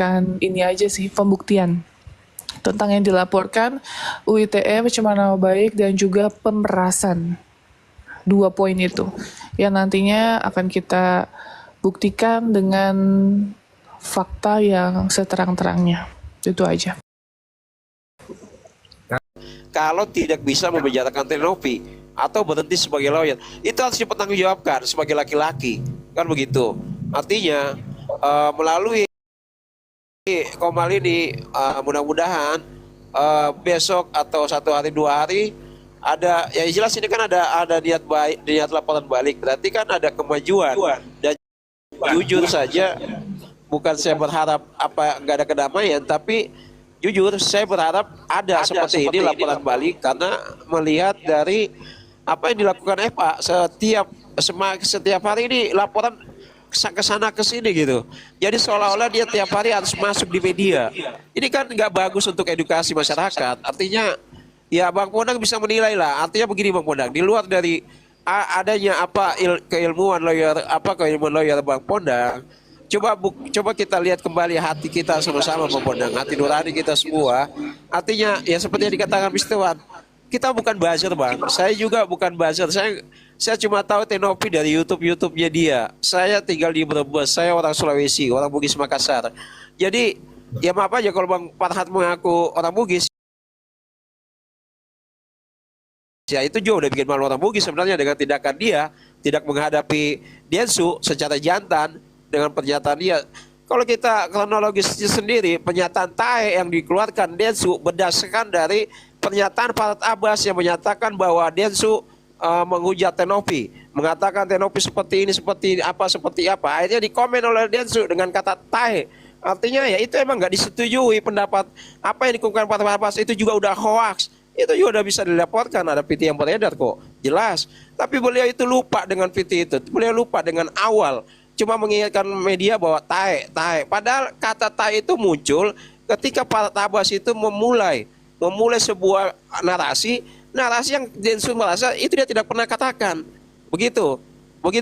memberikan ini aja sih, pembuktian tentang yang dilaporkan, UITE, pencemaran nama baik, dan juga pemerasan. 2 poin itu yang nantinya akan kita buktikan dengan fakta yang seterang-terangnya. Itu aja. Kalau tidak bisa membicarakan Tenopi atau berhenti sebagai lawyer, itu harus dipertanggungjawabkan sebagai laki-laki, kan begitu. Artinya melalui Komal ini mudah-mudahan besok atau 1 hari 2 hari ada, ya jelas ini kan ada niat baik, niat laporan balik, berarti kan ada kemajuan. Dan jujur saja, bukan saya berharap apa nggak ada kedamaian, tapi jujur saya berharap ada seperti ini laporan balik, karena melihat dari apa yang dilakukan FA setiap hari ini laporan ke sana ke sini gitu. Jadi seolah-olah dia tiap hari harus masuk di media. Ini kan nggak bagus untuk edukasi masyarakat. Artinya ya Bang Pondang bisa menilai lah. Artinya begini Bang Pondang, di luar dari adanya apa keilmuan lawyer Bang Pondang, coba kita lihat kembali hati kita sama-sama Bang Pondang, hati nurani kita semua. Artinya ya seperti yang dikatakan Mr. Wan, kita bukan buzzer Bang. Saya juga bukan buzzer. Saya cuma tahu Tenopi dari YouTube-nya dia. Saya tinggal di Brebes, saya orang Sulawesi, orang Bugis Makassar. Jadi ya maaf aja kalau Bang Farhat mengaku orang Bugis. Ya itu juga udah bikin malu orang Bugis sebenarnya dengan tindakan dia, tidak menghadapi Densu secara jantan dengan pernyataan dia. Kalau kita kronologisnya sendiri, pernyataan Tae yang dikeluarkan Densu berdasarkan dari pernyataan Farhat Abbas yang menyatakan bahwa Densu menghujat Tenopi, mengatakan Tenopi seperti ini, seperti apa. Akhirnya dikomen oleh Densu dengan kata Tae. Artinya ya itu emang nggak disetujui pendapat apa yang dikemukakan Farhat Abbas, itu juga udah hoax. Itu juga udah bisa dilaporkan, ada PT yang beredar kok, jelas. Tapi beliau itu lupa dengan PT itu, beliau lupa dengan awal, cuma mengingatkan media bahwa Tae. Padahal kata Tae itu muncul ketika Farhat Abbas itu memulai sebuah narasi yang Densu merasa itu dia tidak pernah katakan. Begitu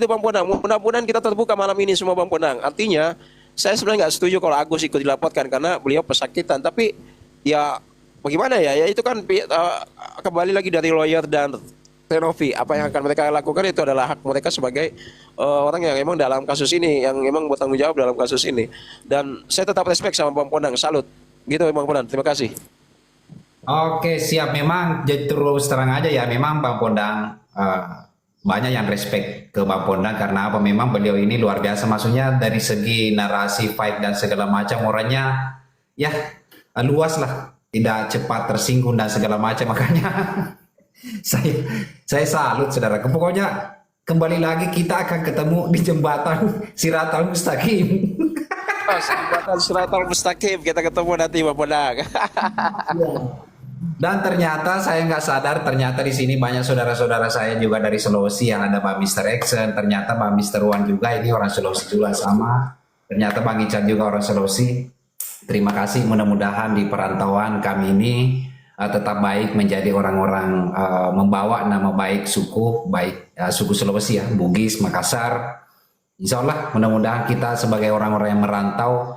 Bang Pondang. Mudah-mudahan kita terbuka malam ini semua Bang Pondang. Artinya saya sebenarnya nggak setuju kalau Agus ikut dilaporkan karena beliau pesakitan. Tapi ya bagaimana ya itu kan kembali lagi dari lawyer dan Tenopi. Apa yang akan mereka lakukan itu adalah hak mereka sebagai orang yang emang dalam kasus ini, yang emang bertanggung jawab dalam kasus ini. Dan saya tetap respect sama Bang Pondang, salut. Gitu Bang Pondang, terima kasih. Oke, siap. Memang jadi terus terang aja ya, memang Bang Pondang banyak yang respect ke Bang Pondang karena apa? Memang beliau ini luar biasa, maksudnya dari segi narasi, fight dan segala macam orangnya ya luas lah, tidak cepat tersinggung dan segala macam. Makanya saya salut saudara. Pokoknya kembali lagi kita akan ketemu di jembatan Siratal Mustaqim. Jembatan Siratal Mustaqim kita ketemu nanti Bang Pondang. Dan ternyata saya nggak sadar, ternyata di sini banyak saudara-saudara saya juga dari Sulawesi, yang ada Bang Mr. Action, ternyata Bang Mr. Wan juga, ini orang Sulawesi juga sama. Ternyata Bang Ican juga orang Sulawesi. Terima kasih, mudah-mudahan di perantauan kami ini tetap baik, menjadi orang-orang membawa nama baik suku Sulawesi ya, Bugis, Makassar. Insya Allah mudah-mudahan kita sebagai orang-orang yang merantau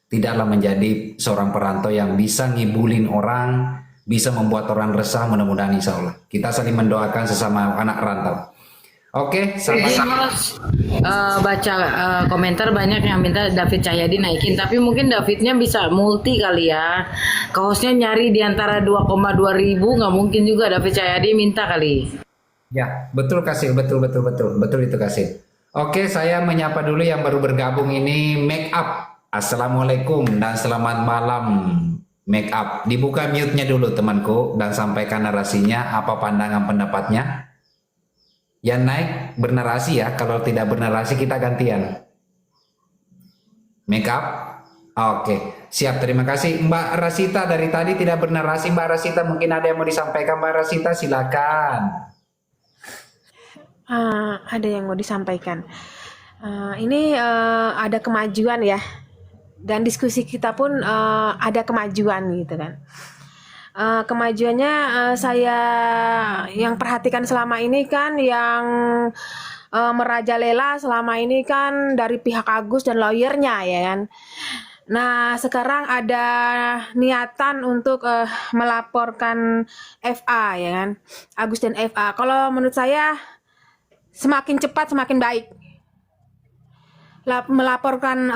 tidaklah menjadi seorang perantau yang bisa ngibulin orang, bisa membuat orang resah. Mudah-mudahan insya Allah kita saling mendoakan sesama anak rantau. Oke, sampai baca komentar banyak yang minta David Cahyadi naikin, tapi mungkin Davidnya bisa multi kali ya. Kaosnya nyari di antara 2,2 ribu, nggak mungkin juga David Cahyadi minta kali. Ya, betul Kasih, betul itu Kasih. Oke, saya menyapa dulu yang baru bergabung ini, Make Up. Assalamualaikum dan selamat malam. Make Up, dibuka mute-nya dulu temanku dan sampaikan narasinya, apa pandangan pendapatnya. Yang naik bernarasi ya, kalau tidak bernarasi kita gantian. Make Up, oke, siap, terima kasih. Mbak Rasita dari tadi tidak bernarasi. Mbak Rasita mungkin ada yang mau disampaikan. Mbak Rasita silakan. Ada yang mau disampaikan. Ini ada kemajuan ya. Dan diskusi kita pun ada kemajuan gitu kan. Kemajuannya saya yang perhatikan selama ini kan, yang merajalela selama ini kan dari pihak Agus dan lawyernya ya kan. Nah, sekarang ada niatan untuk melaporkan FA ya kan, Agus dan FA. Kalau menurut saya semakin cepat semakin baik melaporkan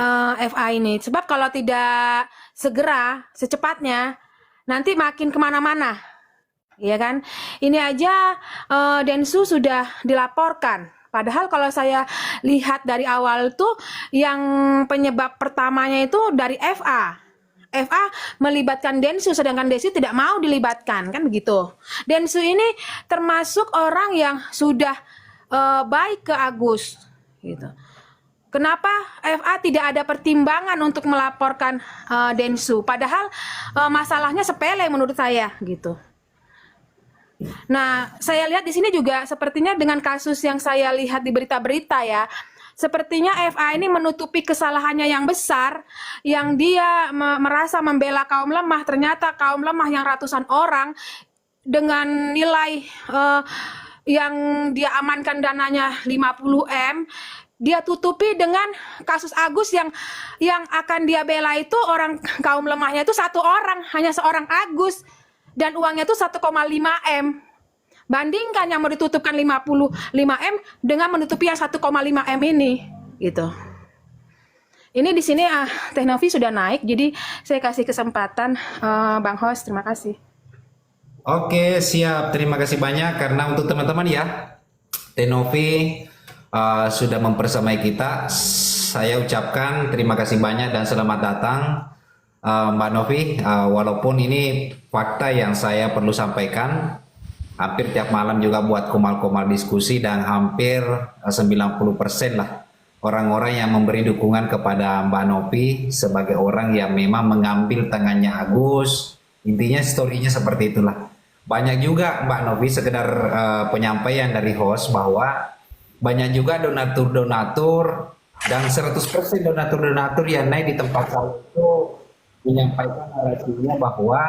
FA ini. Sebab kalau tidak segera, secepatnya, nanti makin kemana-mana. Ya kan? Ini aja Densu sudah dilaporkan. Padahal kalau saya lihat dari awal tuh yang penyebab pertamanya itu dari FA. FA melibatkan Densu sedangkan Densu tidak mau dilibatkan, kan begitu. Densu ini termasuk orang yang sudah baik ke Agus gitu. Kenapa FA tidak ada pertimbangan untuk melaporkan Densu? Padahal masalahnya sepele menurut saya gitu. Nah, saya lihat di sini juga sepertinya dengan kasus yang saya lihat di berita-berita ya, sepertinya FA ini menutupi kesalahannya yang besar, yang dia merasa membela kaum lemah, ternyata kaum lemah yang ratusan orang dengan nilai yang dia amankan dananya 50M, dia tutupi dengan kasus Agus yang akan dia bela itu orang kaum lemahnya itu satu orang, hanya seorang Agus. Dan uangnya itu 1,5M. Bandingkan yang mau ditutupkan 55M dengan menutupi yang 1,5M ini, gitu. Ini di sini Teh Novi sudah naik, jadi saya kasih kesempatan Bang Host, terima kasih. Oke, siap. Terima kasih banyak karena untuk teman-teman ya, Teh Novi sudah mempersamai kita. Saya ucapkan terima kasih banyak dan selamat datang. Mbak Novi, walaupun ini fakta yang saya perlu sampaikan, hampir tiap malam juga buat komal-komal diskusi dan hampir 90% lah orang-orang yang memberi dukungan kepada Mbak Novi sebagai orang yang memang mengambil tangannya Agus. Intinya story-nya seperti itulah. Banyak juga Mbak Novi sekedar penyampaian dari host bahwa banyak juga donatur-donatur dan 100% donatur-donatur yang naik di tempat saya itu menyampaikan narasinya bahwa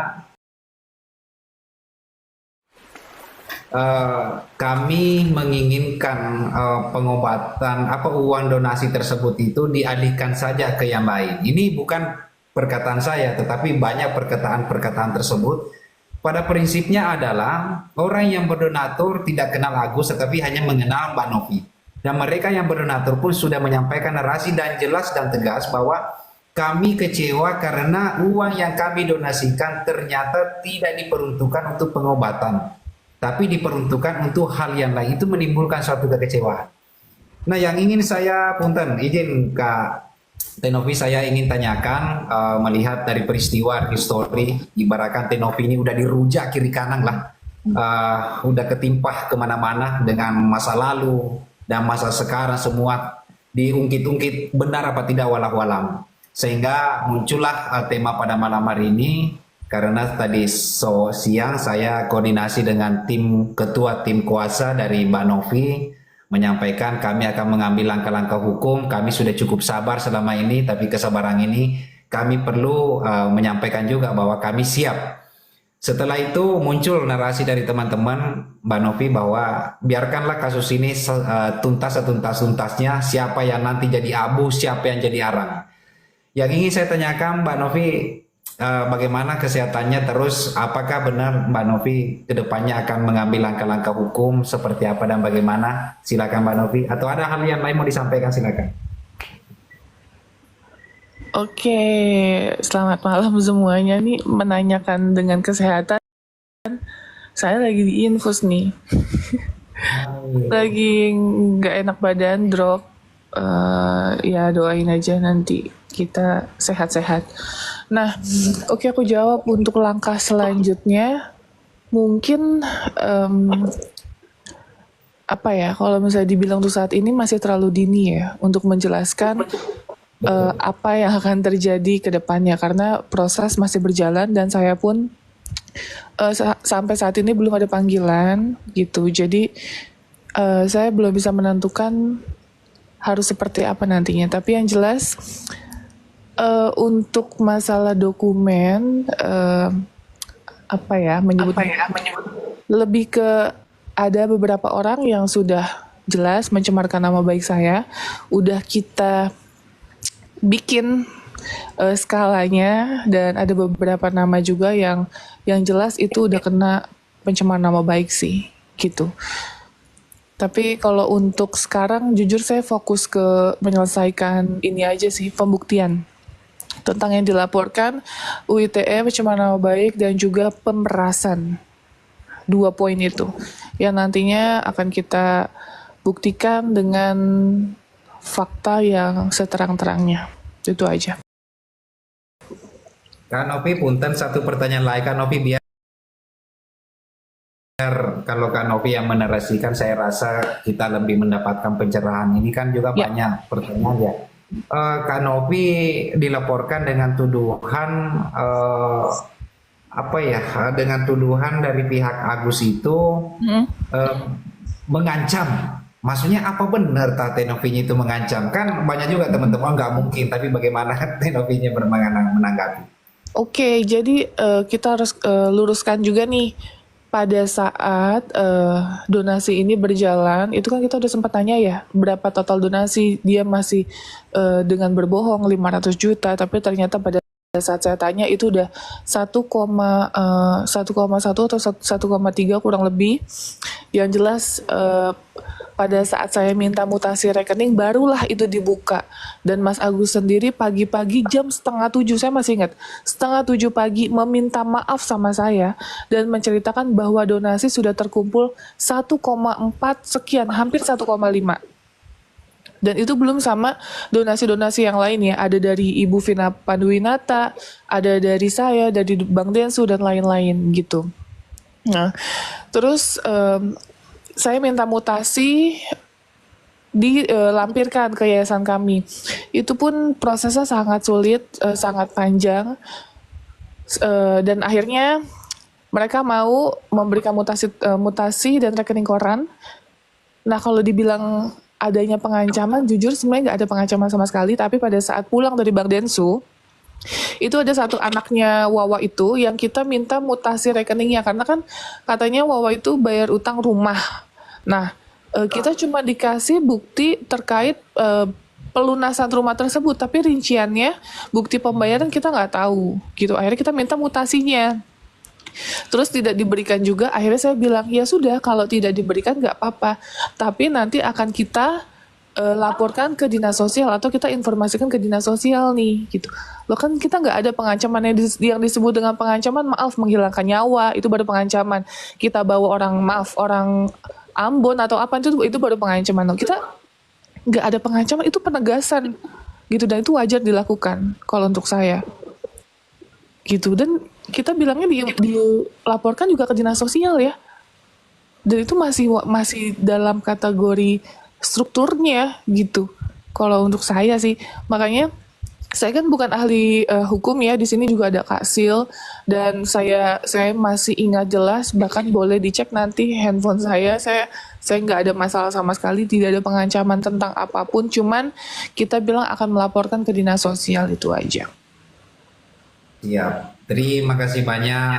kami menginginkan pengobatan uang donasi tersebut itu dialihkan saja ke yang lain. Ini bukan perkataan saya, tetapi banyak perkataan-perkataan tersebut. Pada prinsipnya adalah orang yang berdonatur tidak kenal Agus, tetapi hanya mengenal Mbak Novi. Dan mereka yang berdonatur pun sudah menyampaikan narasi dan jelas dan tegas bahwa kami kecewa karena uang yang kami donasikan ternyata tidak diperuntukkan untuk pengobatan, tapi diperuntukkan untuk hal yang lain. Itu menimbulkan suatu kekecewaan. Nah, yang ingin saya punten izin Kak Teh Novi, saya ingin tanyakan melihat dari peristiwa histori, ibaratkan Teh Novi ini udah dirujak kiri kanan lah, udah ketimpah kemana-mana dengan masa lalu dan masa sekarang, semua diungkit-ungkit benar apa tidak walau-walam. Sehingga muncullah tema pada malam hari ini, karena tadi siang saya koordinasi dengan ketua tim kuasa dari Mbak Novi, menyampaikan kami akan mengambil langkah-langkah hukum. Kami sudah cukup sabar selama ini, tapi kesabaran ini kami perlu menyampaikan juga bahwa kami siap. Setelah itu muncul narasi dari teman-teman Mbak Novi bahwa biarkanlah kasus ini tuntas setuntas-tuntasnya, siapa yang nanti jadi abu, siapa yang jadi arang. Yang ingin saya tanyakan Mbak Novi, bagaimana kesehatannya, terus apakah benar Mbak Novi kedepannya akan mengambil langkah-langkah hukum seperti apa dan bagaimana? Silakan Mbak Novi, atau ada hal yang lain mau disampaikan, silakan. Oke, selamat malam semuanya. Nih menanyakan dengan kesehatan, saya lagi di infus nih. Lagi nggak enak badan, drop. Ya doain aja nanti kita sehat-sehat. Nah, oke, aku jawab untuk langkah selanjutnya. Mungkin apa ya, kalau misalnya dibilang tuh saat ini masih terlalu dini ya untuk menjelaskan apa yang akan terjadi ke depannya, karena proses masih berjalan dan saya pun sampai saat ini belum ada panggilan gitu. Jadi saya belum bisa menentukan harus seperti apa nantinya. Tapi yang jelas untuk masalah dokumen menyebut lebih ke ada beberapa orang yang sudah jelas mencemarkan nama baik saya, udah kita bikin skalanya, dan ada beberapa nama juga yang jelas itu udah kena pencemaran nama baik sih, gitu. Tapi kalau untuk sekarang jujur saya fokus ke menyelesaikan ini aja sih, pembuktian tentang yang dilaporkan UITE pencemaran nama baik dan juga pemerasan. 2 poin itu yang nantinya akan kita buktikan dengan fakta yang seterang-terangnya. Itu aja. Kak Novi, punten satu pertanyaan lagi Kak Novi, biar kalau Kak Novi yang menarasikan, saya rasa kita lebih mendapatkan pencerahan. Ini kan juga Ya. banyak pertanyaan ya. Kak Novi dilaporkan dengan tuduhan apa ya? Dengan tuduhan dari pihak Agus itu mengancam. Maksudnya apa benar Teh Novinya itu mengancam? Kan banyak juga teman-teman nggak mungkin, tapi bagaimana Teh Novinya menanggapi? Oke, jadi kita harus luruskan juga nih. Pada saat donasi ini berjalan, itu kan kita udah sempat tanya ya, berapa total donasi. Dia masih dengan berbohong 500 juta, tapi ternyata pada saat saya tanya itu udah 1,1 atau 1,3 kurang lebih. Yang jelas pada saat saya minta mutasi rekening barulah itu dibuka, dan Mas Agus sendiri pagi-pagi jam 6:30, saya masih ingat, 6:30 pagi meminta maaf sama saya dan menceritakan bahwa donasi sudah terkumpul 1,4 sekian, hampir 1,5. Dan itu belum sama donasi-donasi yang lain ya, ada dari Ibu Vina Panduwinata, ada dari saya, dari Bang Densu, dan lain-lain gitu. Nah, terus saya minta mutasi dilampirkan ke yayasan kami. Itu pun prosesnya sangat sulit, sangat panjang, dan akhirnya mereka mau memberikan mutasi dan rekening koran. Nah, kalau dibilang adanya pengancaman, jujur sebenarnya nggak ada pengancaman sama sekali. Tapi pada saat pulang dari Bang Densu, itu ada satu anaknya Wawa itu yang kita minta mutasi rekeningnya, karena kan katanya Wawa itu bayar utang rumah. Nah, kita cuma dikasih bukti terkait pelunasan rumah tersebut, tapi rinciannya, bukti pembayaran kita nggak tahu gitu. Akhirnya kita minta mutasinya, terus tidak diberikan juga. Akhirnya saya bilang, ya sudah, kalau tidak diberikan nggak apa-apa, tapi nanti akan kita laporkan ke dinas sosial, atau kita informasikan ke dinas sosial nih gitu. Loh, kan kita nggak ada pengancaman yang disebut dengan pengancaman, maaf, menghilangkan nyawa, itu baru pengancaman. Kita bawa orang Ambon atau apa, itu baru pengancaman. Loh, kita nggak ada pengancaman, itu penegasan gitu, dan itu wajar dilakukan kalau untuk saya gitu. Dan kita bilangnya dilaporkan juga ke dinas sosial ya, dan itu masih dalam kategori strukturnya gitu kalau untuk saya sih. Makanya saya kan bukan ahli hukum ya, di sini juga ada Kak Sil, dan saya masih ingat jelas, bahkan boleh dicek nanti handphone saya nggak ada masalah sama sekali, tidak ada pengancaman tentang apapun, cuman kita bilang akan melaporkan ke dinas sosial, itu aja. Siap. Terima kasih banyak